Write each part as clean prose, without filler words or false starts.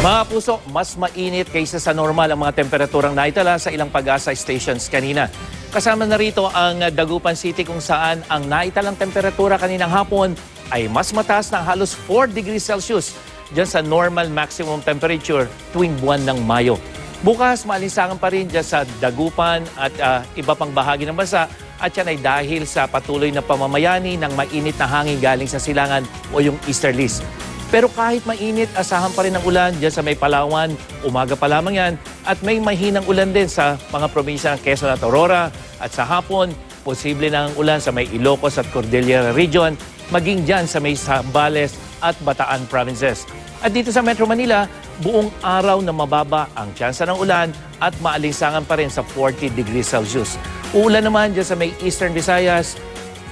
Mga puso, mas mainit kaysa sa normal ang mga temperaturang naitala sa ilang pag-asa stations kanina. Kasama na rito ang Dagupan City kung saan ang naitalang temperatura kaninang hapon ay mas mataas ng halos 4 degrees Celsius dyan sa normal maximum temperature tuwing buwan ng Mayo. Bukas, maalinsangan pa rin dyan sa Dagupan at iba pang bahagi ng bansa at yan ay dahil sa patuloy na pamamayani ng mainit na hangin galing sa silangan o yung easterlies. Pero kahit mainit, asahan pa rin ang ulan dyan sa may Palawan, umaga pa lamang yan, at may mahinang ulan din sa mga probinsya ng Quezon at Aurora. At sa hapon, posible na ang ulan sa may Ilocos at Cordillera Region, maging dyan sa may Zambales at Bataan provinces. At dito sa Metro Manila, buong araw na mababa ang tsansa ng ulan at maalinsangan pa rin sa 40 degrees Celsius. Uulan naman dyan sa may Eastern Visayas,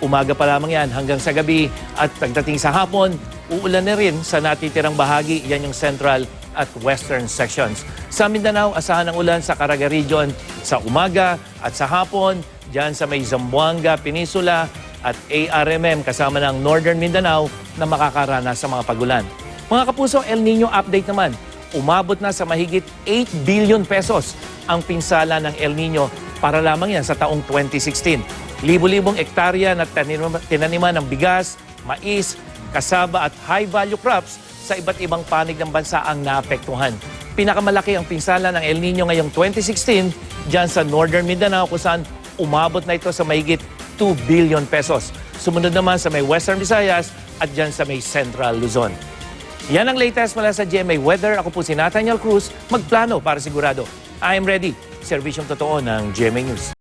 umaga pa lamang yan hanggang sa gabi at pagdating sa hapon, uulan na rin sa natitirang bahagi, yan yung central at western sections. Sa Mindanao, asahan ng ulan sa Caraga Region sa umaga at sa hapon, dyan sa may Zamboanga Peninsula at ARMM kasama ng Northern Mindanao na makakaranas sa mga pagulan. Mga kapuso, El Nino update naman. Umabot na sa mahigit 8 billion pesos ang pinsala ng El Nino para lamang yan sa taong 2016. Libo-libong ektarya na tinaniman ng bigas, mais, kasaba at high-value crops sa iba't ibang panig ng bansa ang naapektuhan. Pinakamalaki ang pinsala ng El Nino ngayong 2016 dyan sa Northern Mindanao kung saan umabot na ito sa mahigit 2 billion pesos. Sumunod naman sa may Western Visayas at dyan sa may Central Luzon. Yan ang latest mula sa GMA Weather. Ako po si Nathaniel Cruz, magplano para sigurado. I am ready. Serbisyong totoo ng GMA News.